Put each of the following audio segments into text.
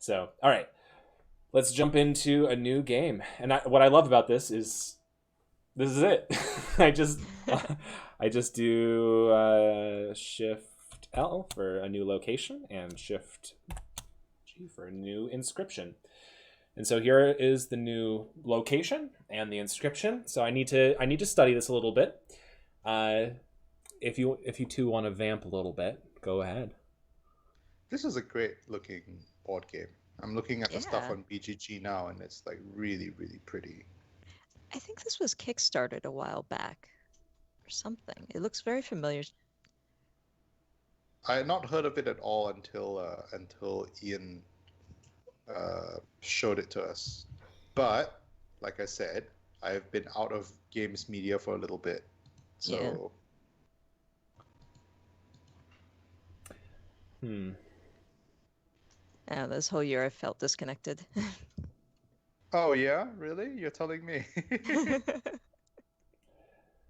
So, all right, let's jump into a new game. And what I love about this is it. I just I just do Shift L for a new location and Shift G for a new inscription. And so here is the new location and the inscription. So I need to study this a little bit. If you two want to vamp a little bit, go ahead. This is a great looking board game. I'm looking at the stuff Yeah. on BGG now, and it's like really, really pretty. I think this was kickstarted a while back or something. It looks very familiar. I had not heard of it at all until Ian showed it to us. But like I said, I've been out of games media for a little bit, so This whole year I felt disconnected. Oh yeah, really? You're telling me?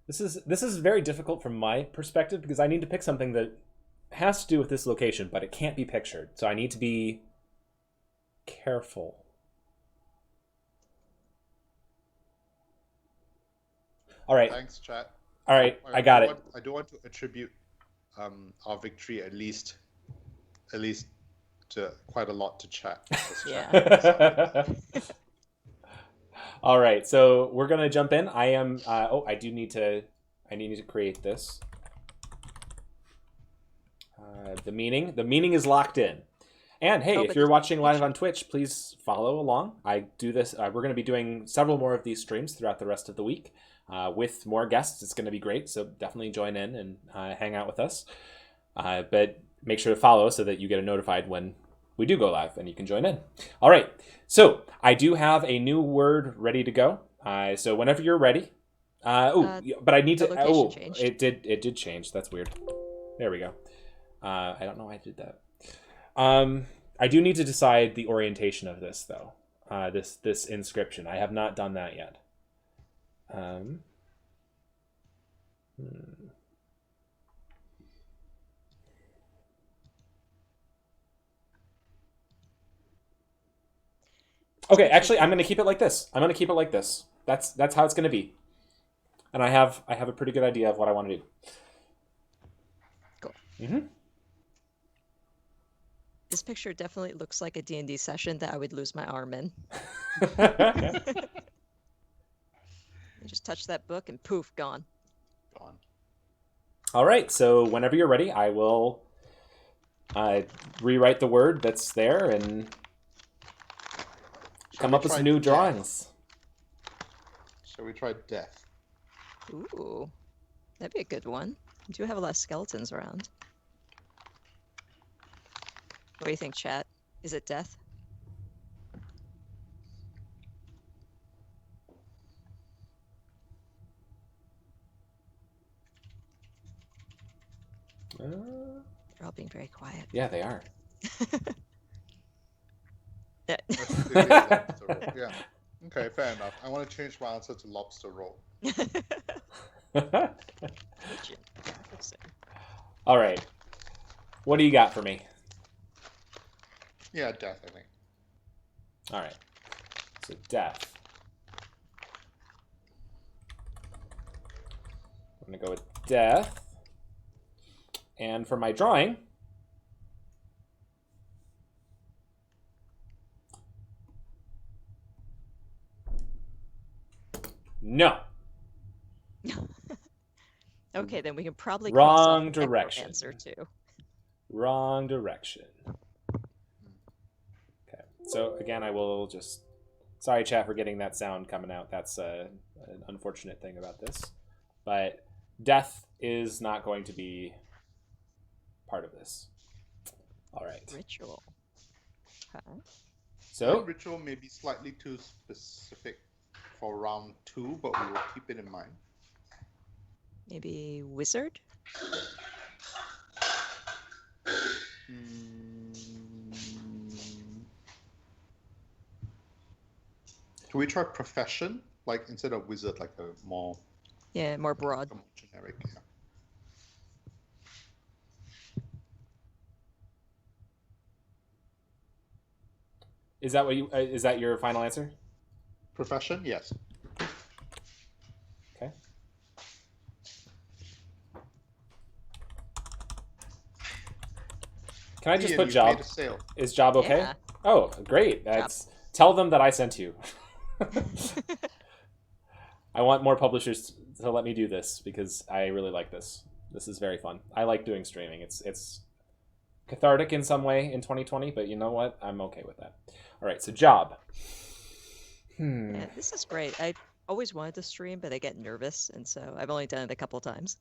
This is very difficult from my perspective because I need to pick something that has to do with this location, but it can't be pictured. So I need to be careful. All right. Thanks, chat. All right, I got it. I do want to attribute our victory at least to quite a lot to chat. Yeah. All right, so we're gonna jump in. I am. I need to create this. The meaning is locked in. And hey, if you're watching live on Twitch, please follow along. I do this. We're going to be doing several more of these streams throughout the rest of the week with more guests. It's going to be great. So definitely join in and hang out with us. But make sure to follow so that you get notified when we do go live and you can join in. All right. So I do have a new word ready to go. So whenever you're ready. But I need to. Oh, changed. it did change. That's weird. There we go. I don't know why I did that. I do need to decide the orientation of this, though. This inscription. I have not done that yet. Okay, actually, I'm going to keep it like this. That's how it's going to be. And I have a pretty good idea of what I want to do. Cool. Mm-hmm. This picture definitely looks like a D&D session that I would lose my arm in. You just touch that book and poof, gone. Gone. All right, so whenever you're ready, I will rewrite the word that's there and come up with some new drawings. Shall we try death? Ooh, that'd be a good one. You do have a lot of skeletons around. What do you think, chat? Is it death? They're all being very quiet. Yeah, they are. Yeah. Okay, fair enough. I want to change my answer to lobster roll. All right. What do you got for me? Yeah, death, I think. All right. So death. I'm going to go with death. And for my drawing, no. Okay, then we can probably wrong direction. Answer too. Wrong direction. Okay. So again, I will just. Sorry, chat, for getting that sound coming out. That's an unfortunate thing about this, but death is not going to be part of this. All right. Ritual. Okay. So ritual may be slightly too specific for round 2, but we will keep it in mind. Maybe wizard? Can we try profession? Like instead of wizard, like a more... Yeah, more broad. More generic, yeah. Is that what you? Is that your final answer? Profession, yes. Okay. Can I just Ian, put you've job? made a sale. Is job okay? Yeah. Oh, great. That's tell them that I sent you. I want more publishers to let me do this because I really like this. This is very fun. I like doing streaming. It's cathartic in some way in 2020, but you know what? I'm okay with that. All right, so job. Yeah, this is great. I always wanted to stream, but I get nervous, and so I've only done it a couple times.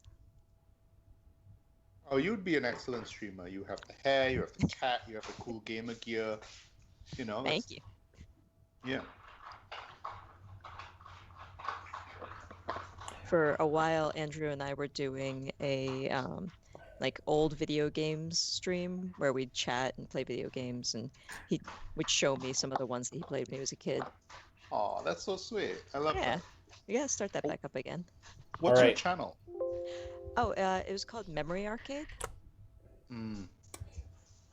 Oh, you'd be an excellent streamer. You have the hair, you have the cat, you have the cool gamer gear. You know. Thank you. Yeah. For a while, Andrew and I were doing a like old video games stream where we'd chat and play video games, and he would show me some of the ones that he played when he was a kid. Oh, that's so sweet. I love Yeah, that. we gotta start that back up again. What's All your right. channel? Oh, it was called Memory Arcade.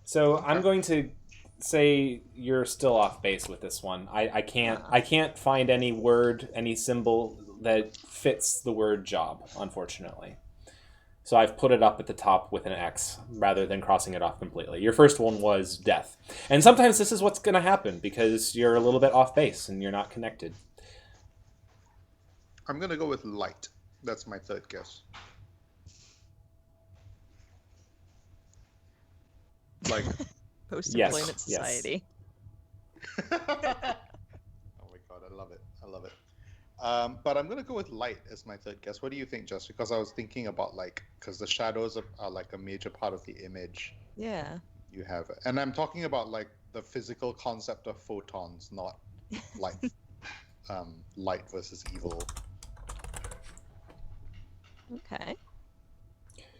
So I'm going to say you're still off base with this one. I can't find any word, any symbol that fits the word job, unfortunately. So I've put it up at the top with an X rather than crossing it off completely. Your first one was death. And sometimes this is what's going to happen because you're a little bit off base and you're not connected. I'm going to go with light. That's my third guess. Like Post-employment Yes, yes. society. Oh my god, I love it. I love it. But I'm gonna go with light as my third guess. What do you think, Jess? Because I was thinking about because the shadows are like a major part of the image. Yeah. You have, and I'm talking about like the physical concept of photons, not like light versus evil. Okay.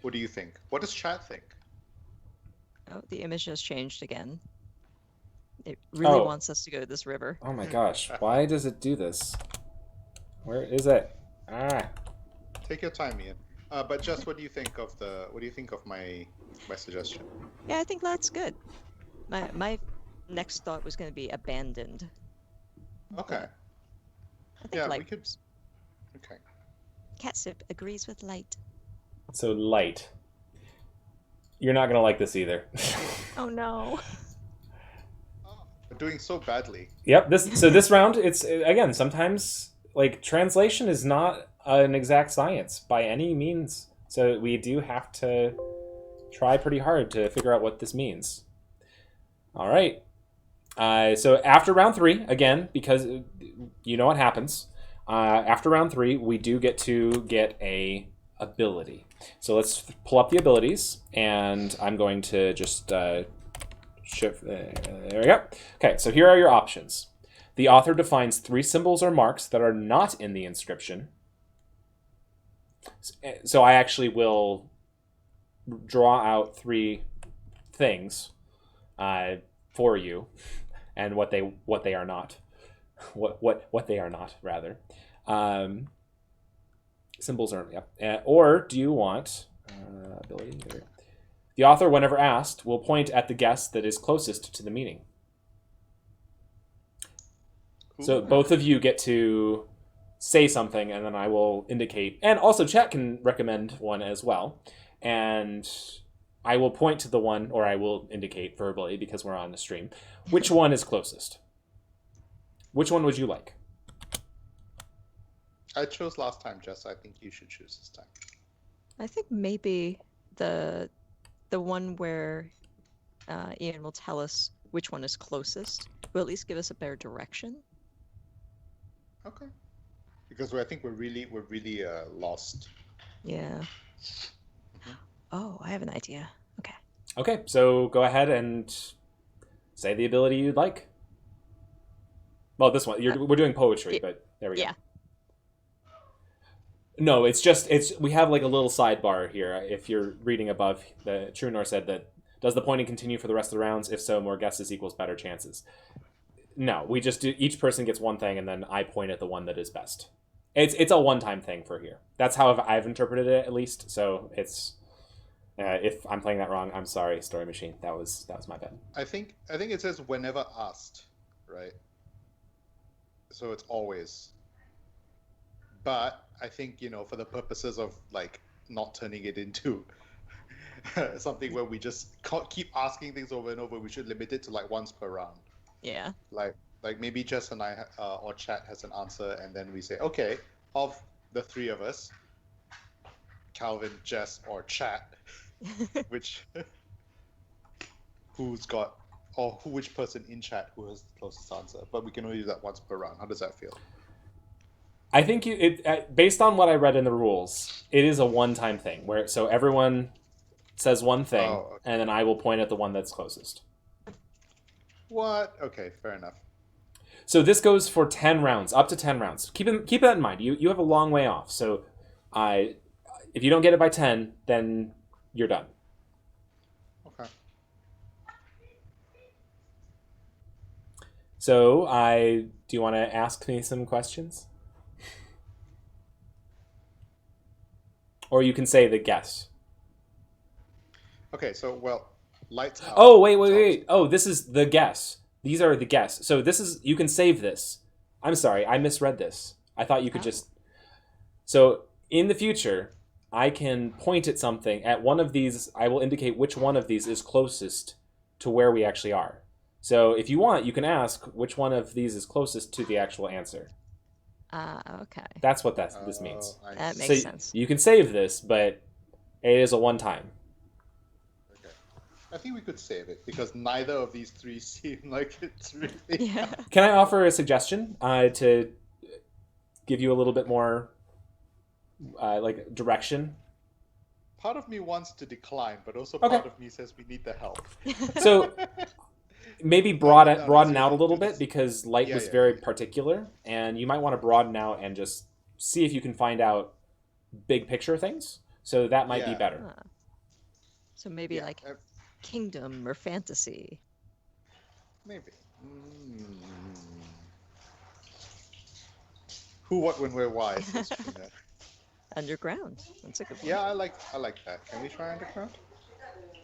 What do you think? What does chat think? Oh, the image has changed again. It really Oh. wants us to go to this river. Oh my gosh, why does it do this? Where is it? Take your time, Ian. But Jess, what do you think of my suggestion? Yeah, I think that's good. My next thought was going to be abandoned. Okay. I think Yeah, light. we could. Okay. Catsup agrees with light. So light. You're not gonna like this either. Oh no. We're doing so badly. Yep. This round, it's again sometimes like translation is not an exact science by any means. So we do have to try pretty hard to figure out what this means. All right. So after round 3, again, because you know what happens. After round 3, we do get to get a ability. So let's pull up the abilities, and I'm going to just shift. There we go. Okay, so here are your options. The author defines 3 symbols or marks that are not in the inscription. So I actually will draw out 3 things for you, and what they are not, what they are not rather. Symbols are or do you want ability? There. The author, whenever asked, will point at the guess that is closest to the meaning. Ooh. So both of you get to say something, and then I will indicate. And also, chat can recommend one as well. And I will point to the one, or I will indicate verbally because we're on the stream, which one is closest. Which one would you like? I chose last time, Jess. I think you should choose this time. I think maybe the one where Ian will tell us which one is closest will at least give us a better direction. Okay. Because I think we're really lost. Yeah. Oh, I have an idea. Okay. Okay, so go ahead and say the ability you'd like. Well, this one we're doing poetry, but there we go. Yeah. No, it's we have like a little sidebar here. If you're reading above, the True Nor said that does the pointing continue for the rest of the rounds? If so, more guesses equals better chances. No, we just do. Each person gets one thing, and then I point at the one that is best. It's a one-time thing for here. That's how I've interpreted it, at least. So it's if I'm playing that wrong, I'm sorry, Story Machine. That was my bad. I think it says whenever asked. right? So it's always. But I think, for the purposes of like not turning it into something where we just keep asking things over and over, we should limit it to like once per round. Yeah. Like maybe Jess and I or Chat has an answer, and then we say, okay, of the three of us, Calvin, Jess, or Chat, which who's got or which person in chat who has the closest answer. But we can only do that once per round. How does that feel? I think based on what I read in the rules, it is a one-time thing where so everyone says one thing, Oh, okay. and then I will point at the one that's closest. What? Okay, fair enough. So this goes for 10 rounds, up to 10 rounds. Keep that in mind. You have a long way off. So if you don't get it by 10, then you're done. Okay. So do you want to ask me some questions? Or you can say the guess. Okay, so well, lights out. Oh, wait. Oh, this is the guess. These are the guess. So this is you can save this. I'm sorry, I misread this. I thought you could just. So in the future, I can point at something at one of these. I will indicate which one of these is closest to where we actually are. So if you want, you can ask which one of these is closest to the actual answer. Okay. That's what this means. That makes sense. You can save this, but it is a one-time. Okay. I think we could save it because neither of these three seem like it's really. Yeah. Can I offer a suggestion to give you a little bit more like direction? Part of me wants to decline, but also part of me says we need the help. So maybe broaden out a little bit because Light was very particular, and you might want to broaden out and just see if you can find out big picture things. So that might be better. So maybe like kingdom or fantasy. Maybe. Who, what, when, where, why? Underground. That's a good one. Yeah, I like that. Can we try underground?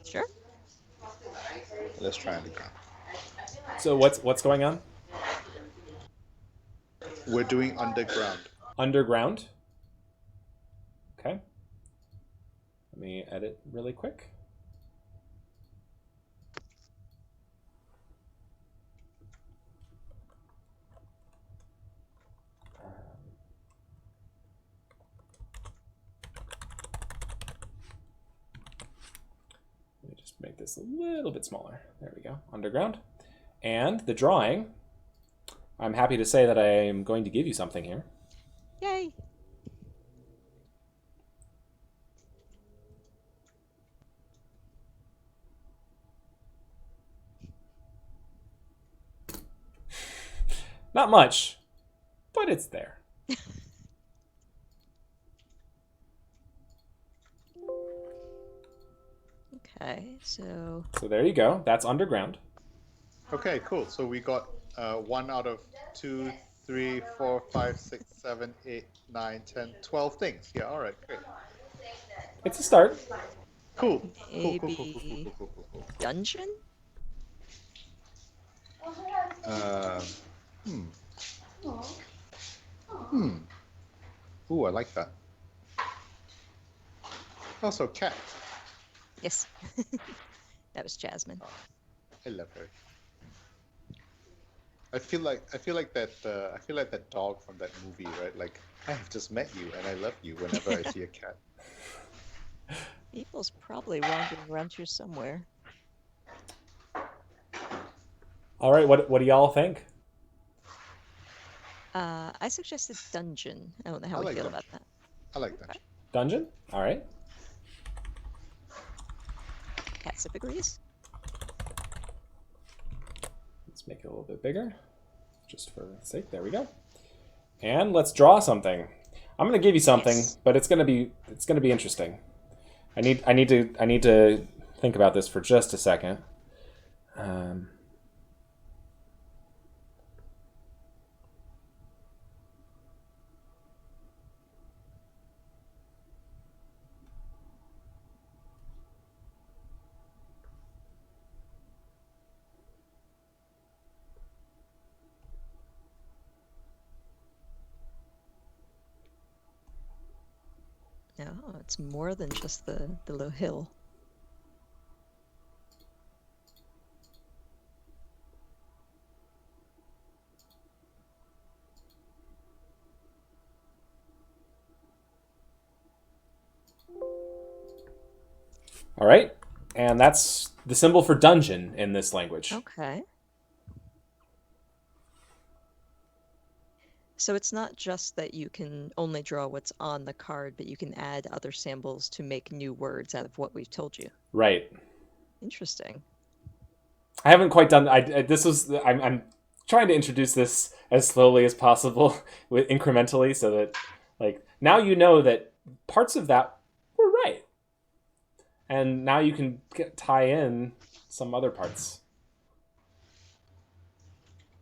Sure. Let's try underground. So what's going on? We're doing underground. Underground. Okay. Let me edit really quick. Let me just make this a little bit smaller. There we go. Underground. And the drawing, I'm happy to say that I am going to give you something here. Yay! Not much, but it's there. Okay, so there you go. That's underground. Okay, cool. So we got 1 out of 2, 3, 4, 5, 6, 7, 8, 9, 10, 12 things. Yeah, all right, great. It's a start. Cool. Maybe Cool. dungeon? Ooh, I like that. Also, cat. Yes. That was Jasmine. I love her. I feel like that dog from that movie, right? Like, I have just met you and I love you whenever I see a cat. Evil's probably wandering around here somewhere. All right, what do y'all think? I suggested dungeon. I don't know how we feel about that. I like dungeon. Dungeon? All right. Catsip agrees. Let's make it a little bit bigger, just for sake. There we go. And let's draw something. I'm going to give you something, but it's going to be interesting. I need to think about this for just a second. Oh, it's more than just the little hill. All right. And that's the symbol for dungeon in this language. Okay. So it's not just that you can only draw what's on the card, but you can add other symbols to make new words out of what we've told you. Right. Interesting. I haven't quite done. I'm trying to introduce this as slowly as possible, with incrementally, so that like now you know that parts of that were right, and now you can tie in some other parts.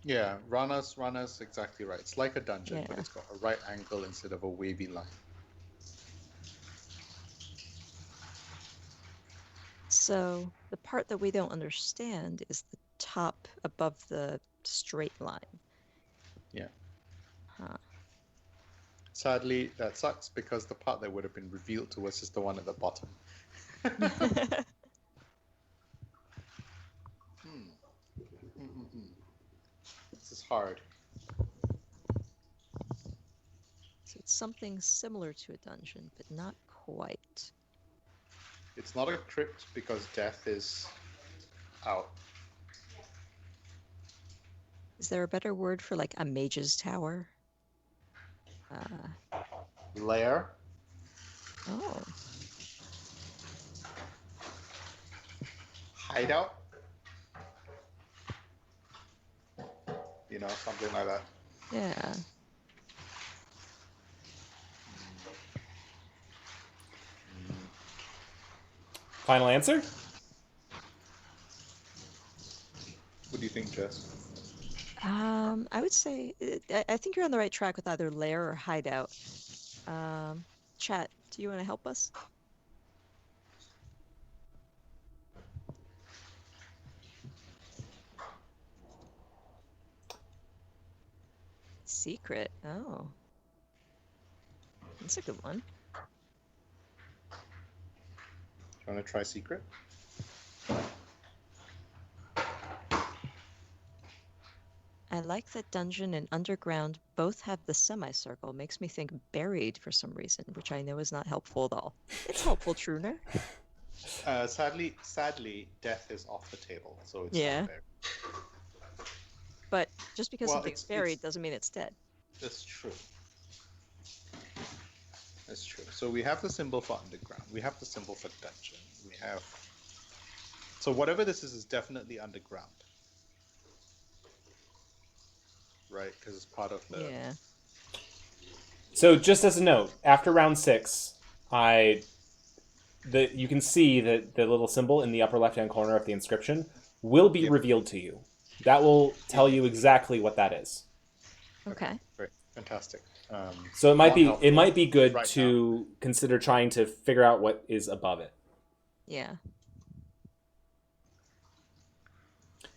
Yeah, Rana's exactly right. It's like a dungeon, Yeah. but it's got a right angle instead of a wavy line. So the part that we don't understand is the top above the straight line. Yeah. Huh. Sadly, that sucks because the part that would have been revealed to us is the one at the bottom. This is hard. So it's something similar to a dungeon, but not quite. It's not a crypt because death is out. Is there a better word for like a mage's tower? Lair. Oh, Hideout. You know, something like that. yeah. Final answer? What do you think, Jess? I would say I think you're on the right track with either lair or hideout. Chat, do you want to help us? Secret. Oh, that's a good one. Do you want to try secret? I like that dungeon and underground both have the semicircle. Makes me think buried for some reason, which I know is not helpful at all. It's helpful, Truner. Sadly, death is off the table, so it's Yeah. not there. But just because Well, something's buried doesn't mean it's dead. That's true. That's true. So we have the symbol for underground. We have the symbol for dungeon. We have. So whatever this is definitely underground, right? Because it's part of the. Yeah. So just as a note, after round 6, you can see that the little symbol in the upper left-hand corner of the inscription will be revealed to you. That will tell you exactly what that is. Okay. Great. Fantastic. So it might be good right to consider trying to figure out what is above it. Yeah.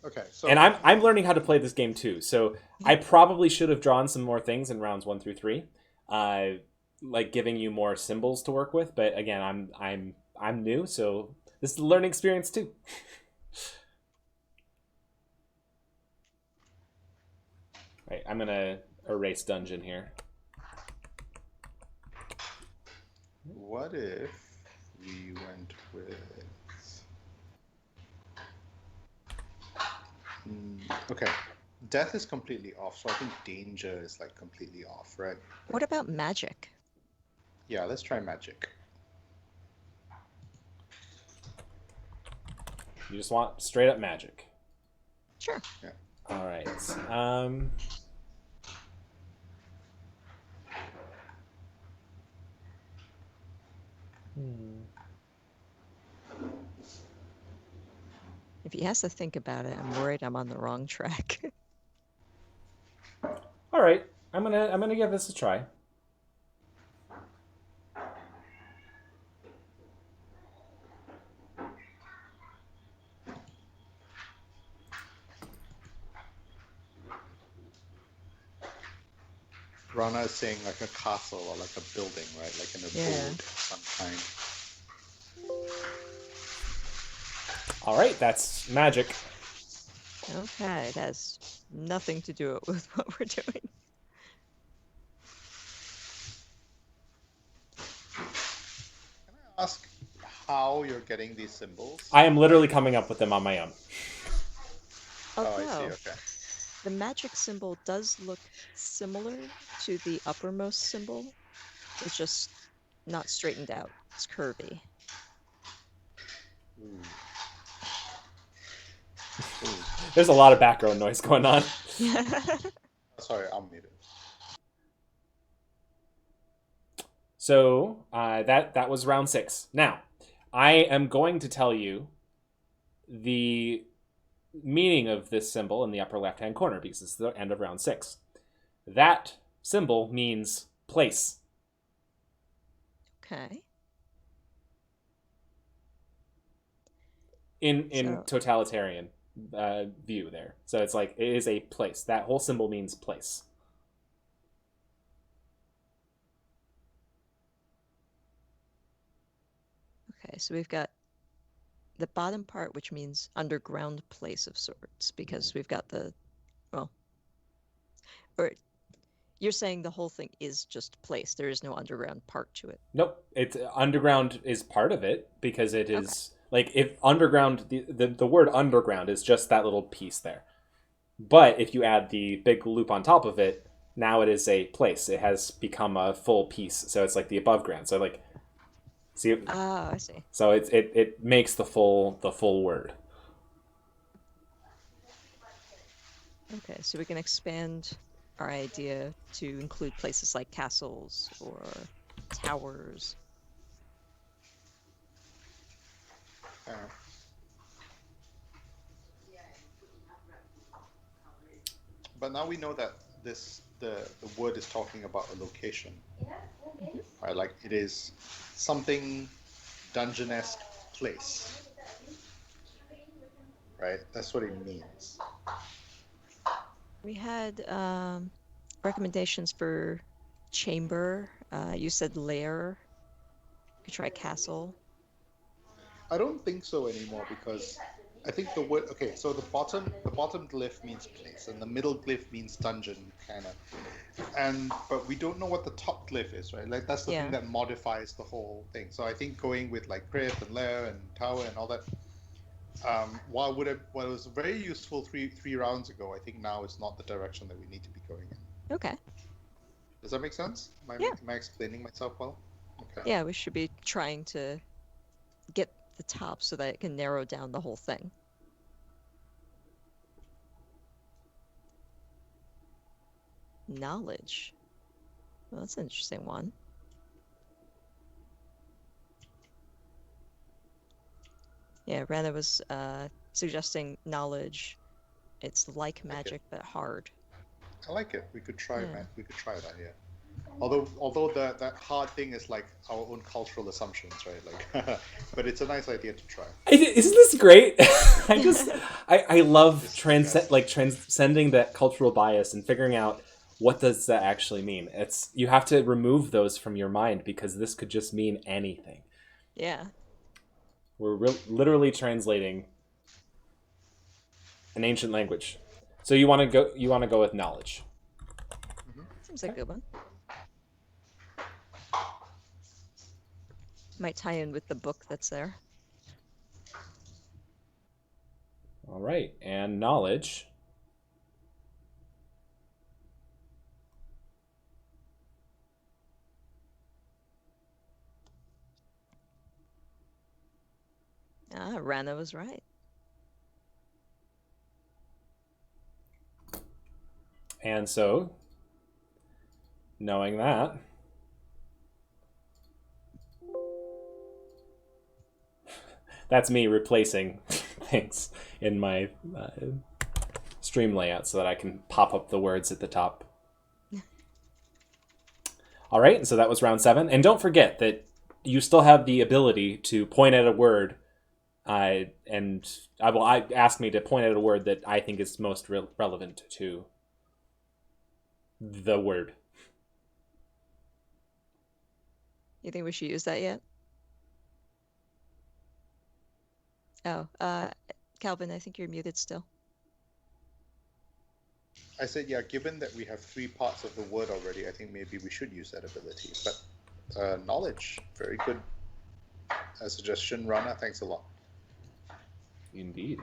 Okay. So. And I'm learning how to play this game too. So I probably should have drawn some more things in rounds 1 through 3, like giving you more symbols to work with. But again, I'm new, so this is a learning experience too. Right, I'm gonna erase dungeon here. What if we went with? Okay, death is completely off, so I think danger is like completely off, right? What about magic? Yeah, let's try magic. You just want straight up magic. Sure. Yeah. All right. If he has to think about it, I'm worried I'm on the wrong track. All right. I'm gonna give this a try. Rana is saying like a castle or like a building, right? Like an abode of some kind. All right, that's magic. Okay, it has nothing to do with what we're doing. Can I ask how you're getting these symbols? I am literally coming up with them on my own. Oh, I see. Although Okay. the magic symbol does look similar to the uppermost symbol. It's just not straightened out. It's curvy. Ooh. There's a lot of background noise going on. Sorry, I'm muted. So that was round 6. Now, I am going to tell you the meaning of this symbol in the upper left-hand corner because it's the end of round 6. That symbol means place. Okay. In So- totalitarian view there. So it's like it is a place. That whole symbol means place. Okay, so we've got the bottom part, which means underground place of sorts, because we've got or you're saying the whole thing is just place. There is no underground part to it. Nope. It's underground is part of it because it is like if underground the word underground is just that little piece there. But if you add the big loop on top of it, now it is a place. It has become a full piece. So it's like the above ground. So like see Ah, I see. so it makes the full word. Okay, so we can expand our idea to include places like castles or towers. But now we know that the word is talking about a location, right? Like it is something dungeon-esque place, right? That's what it means. We had recommendations for chamber. You said lair. You could try castle. I don't think so anymore because I think the word so the bottom glyph means place and the middle glyph means dungeon kind of, but we don't know what the top glyph is, right? Like that's the thing that modifies the whole thing. So I think going with like crypt and lair and tower and all that, while it was very useful three rounds ago, I think now is not the direction that we need to be going in. Okay. Does that make sense? Am I explaining myself well? Okay. Yeah, we should be trying to get the top so that it can narrow down the whole thing. Knowledge. Well, that's an interesting one. Yeah, Rana was suggesting knowledge. It's like magic, but hard. I like it. We could try that. We could try that. Yeah. Although that hard thing is like our own cultural assumptions, right? Like, but it's a nice idea to try. Isn't this great? I love transcending that cultural bias and figuring out what does that actually mean. It's you have to remove those from your mind because this could just mean anything. Yeah. We're literally translating an ancient language. So you want to go with knowledge. Seems like a good one. Might tie in with the book that's there. All right, and knowledge. Ah, Rana was right. And so, knowing that, that's me replacing things in my stream layout so that I can pop up the words at the top. All right, and so that was round 7. And don't forget that you still have the ability to point at a word, and I ask me to point at a word that I think is most relevant to the word. You think we should use that yet? Oh, Calvin, I think you're muted still. I said, yeah, given that we have 3 parts of the word already, I think maybe we should use that ability. But knowledge, very good suggestion, Rana. Thanks a lot. Indeed.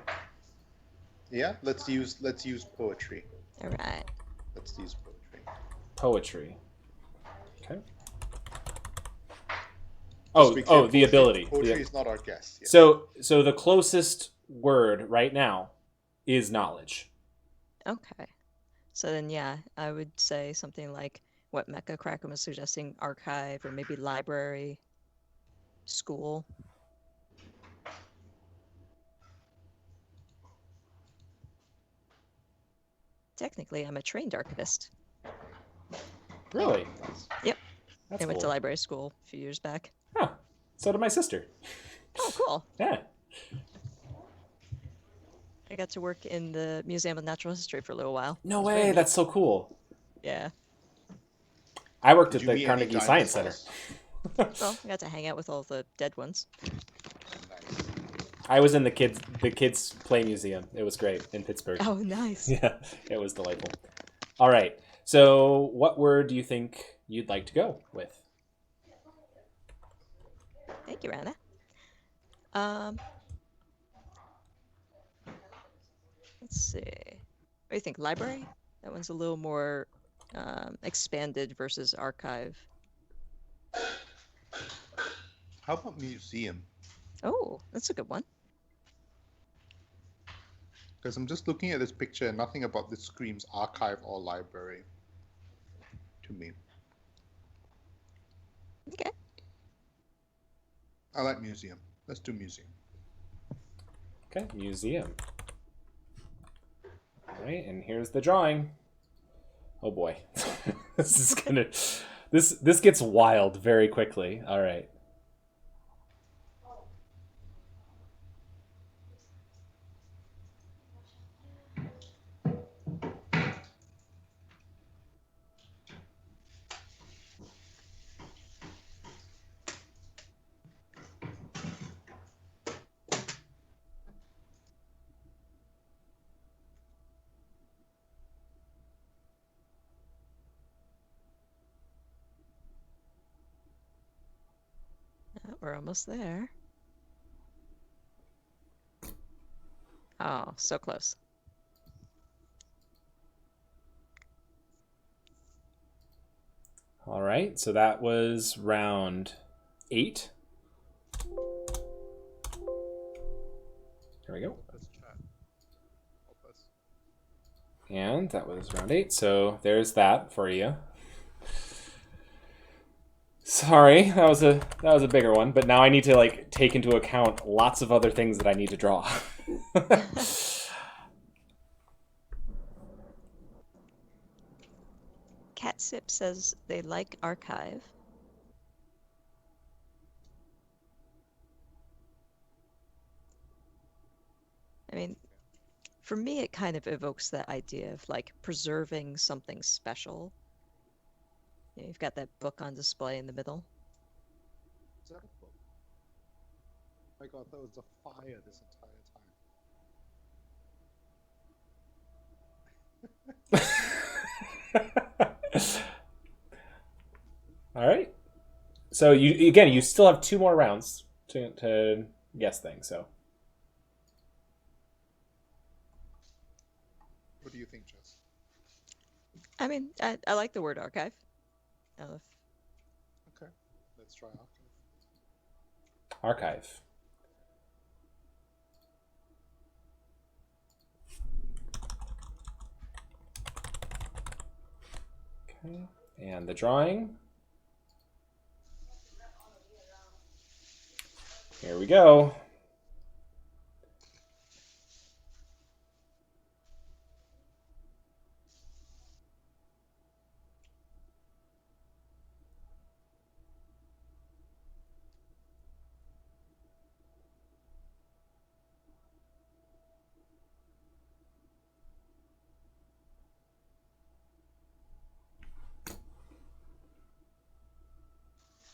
Yeah, let's use poetry. All right. Let's use poetry. Poetry. Okay. Just to be clear, the ability. Poetry is not our guest. Yeah. So the closest word right now is knowledge. Okay. So then, yeah, I would say something like what Mecha Kraken was suggesting, archive, or maybe library, school. Technically, I'm a trained archivist. Really? Yep. That's I went to cool. library school a few years back. Huh. So did my sister. Oh, cool. Yeah. I got to work in the Museum of Natural History for a little while. No It was very way. neat. That's so cool. Yeah. I worked Did at you the meet any Carnegie Science Center. dinosaurs? Well, I got to hang out with all the dead ones. Nice. I was in the kids play museum. It was great in Pittsburgh. Oh, nice. Yeah, it was delightful. All right. So, what word do you think you'd like to go with? Thank you, Anna. Let's see. What do you think? Library? That one's a little more expanded versus archive. How about museum? Oh, that's a good one. Because I'm just looking at this picture and nothing about this screams archive or library to me. Okay. I like museum. Let's do museum. Okay, museum. All right, and here's the drawing. Oh boy, this is gonna this gets wild very quickly. All right. We're almost there. Oh, so close. All right, so that was round 8. There we go. Let's chat. Help us. And that was round 8, so there's that for you. Sorry, that was a bigger one, but now I need to like take into account lots of other things that I need to draw. Catsip says they like archive. I mean, for me, it kind of evokes that idea of like preserving something special. You know, you've got that book on display in the middle. Is that a book? My God, that was a fire this entire time. All right. So you still have 2 more rounds to guess things. So What do you think, Jess? I mean, I like the word archive. Okay, let's try archive. archive. Okay, and the drawing. Here we go.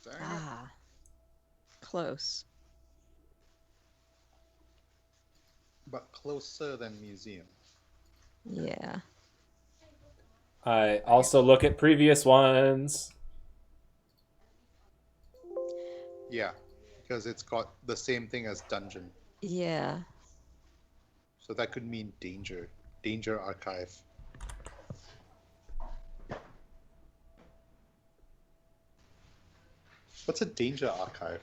Dang Ah, close. But closer than museum. Yeah. I also look at previous ones. Yeah, because it's got the same thing as dungeon. Yeah. So that could mean danger. Danger archive. What's a danger archive?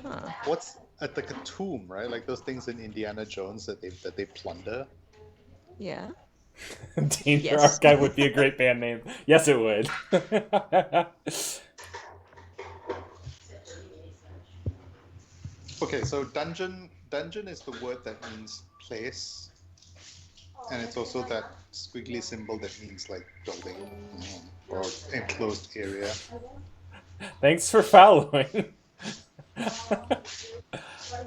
Huh. What's at like a tomb, right? Like those things in Indiana Jones that they plunder. Yeah. Danger Yes. Archive would be a great band name. Yes, it would. Okay, so dungeon is the word that means place, and it's also that squiggly symbol that means like building or enclosed area. Thanks for following.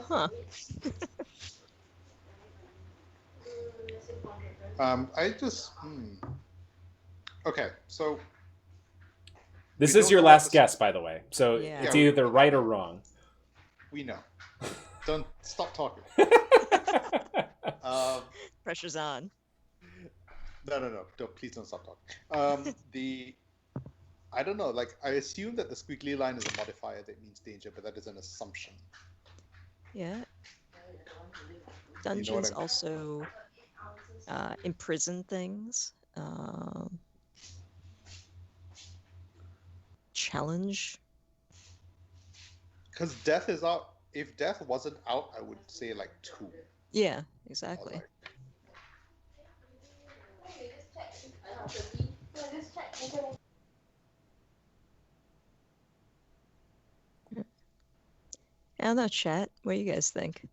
Huh. I just okay, so This we is don't your know what last the guess, by the way. So Yeah. it's Yeah, either right or wrong. we know. Don't stop talking. Um, Pressure's on. no, please don't stop talking. I don't know. Like I assume that the squiggly line is a modifier that means danger, but that is an assumption. Yeah. You know what Dungeons I mean? also imprison things. Challenge. Because death is out. If death wasn't out, I would say like two. Yeah, Or exactly. like, I don't know, chat. What do you guys think?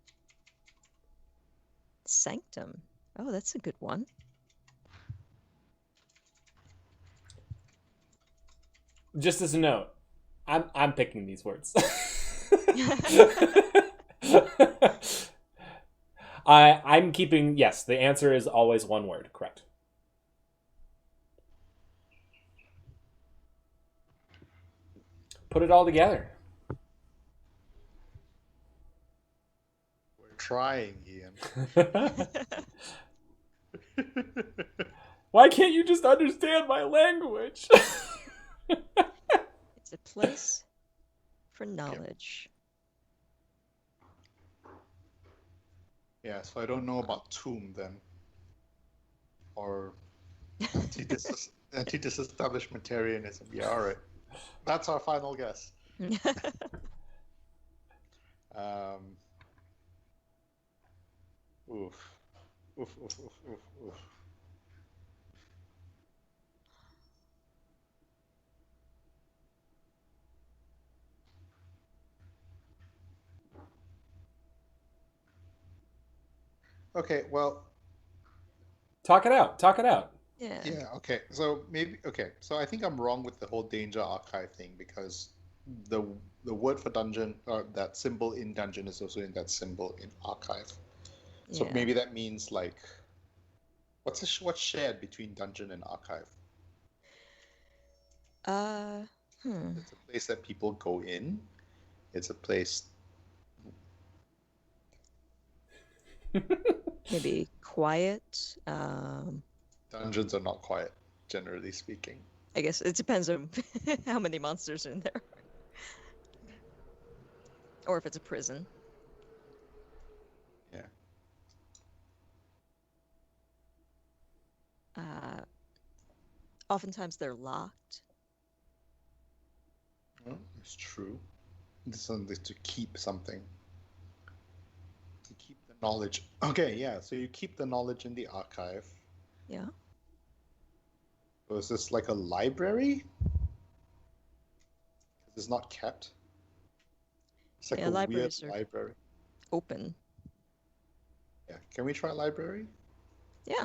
Sanctum. Oh, that's a good one. Just as a note, I'm picking these words. I'm keeping, yes, the answer is always one word, correct. Put it all together. we're trying, Ian. Why can't you just understand my language? It's a place for knowledge. Yeah, so I don't know about tomb then. Or anti-disestablishmentarianism. Yeah, all right. That's our final guess. Oof. Oof, oof, oof, oof, oof. Okay, well, Talk it out. Talk it out. yeah, okay. So maybe okay. So I think I'm wrong with the whole danger archive thing because the the word for dungeon or that symbol in dungeon is also in that symbol in archive. So Yeah. maybe that means like what's shared between dungeon and archive? It's a place that people go in. It's a place Maybe quiet. dungeons are not quiet, generally speaking. I guess it depends on how many monsters are in there. Or if it's a prison. Yeah. Oftentimes they're locked. Well, it's true. This is to keep something. To keep the knowledge. Okay, yeah. So you keep the knowledge in the archive. Yeah. So is this like a library? It's not kept. It's like Yeah, a weird libraries are library. open. Yeah. Can we try library? Yeah.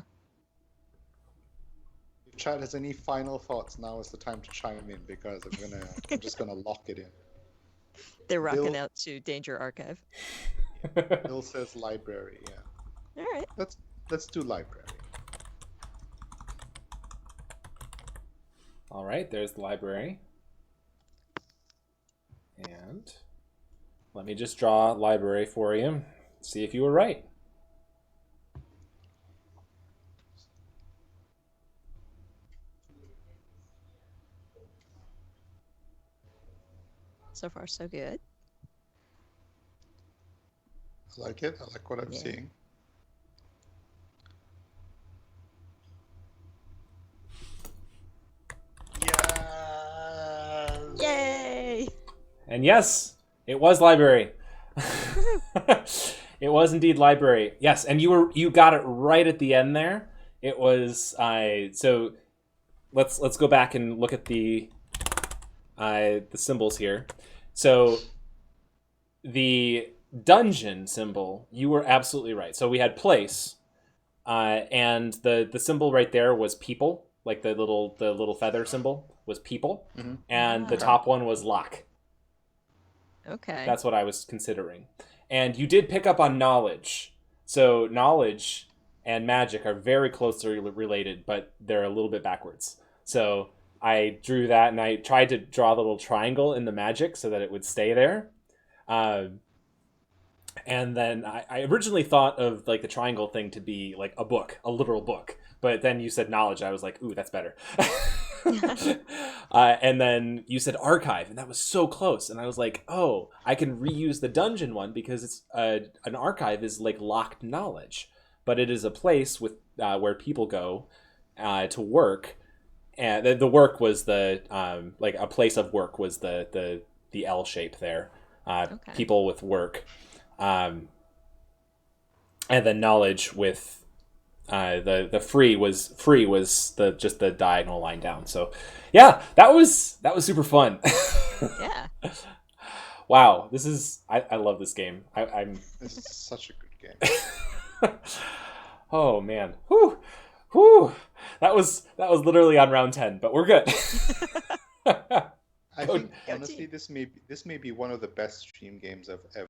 If Chad has any final thoughts, now is the time to chime in because I'm just gonna lock it in. They're rocking Bill- out to Danger Archive. Bill says library. Yeah. All right. Let's do library. All right, there's the library. And Let me just draw library for you. See if you were right. So far, so good. I like it. I like what I'm seeing. Yes! Yay! And yes, it was library. It was indeed library. Yes, and you got it right at the end there. It was so let's go back and look at the symbols here. So the dungeon symbol, you were absolutely right. So we had place, and the symbol right there was people, like the little feather symbol was people, and the top one was lock. Okay. That's what I was considering. And you did pick up on knowledge. So knowledge and magic are very closely related, but they're a little bit backwards. So I drew that, and I tried to draw the little triangle in the magic so that it would stay there. And then I originally thought of like the triangle thing to be like a book, a literal book. But then you said knowledge. I was like, ooh, that's better. And then you said archive, and that was so close. And I was like, oh, I can reuse the dungeon one because it's an archive is like locked knowledge, but it is a place with where people go to work. And the work was the like a place of work was the L shape there. People with work. And then knowledge with the free was the just the diagonal line down. So yeah, that was super fun. Yeah. Wow, this is I love this game. This is such a good game. Oh man, whew. That was literally on round 10, but we're good. I think honestly, this may be one of the best stream games I've ever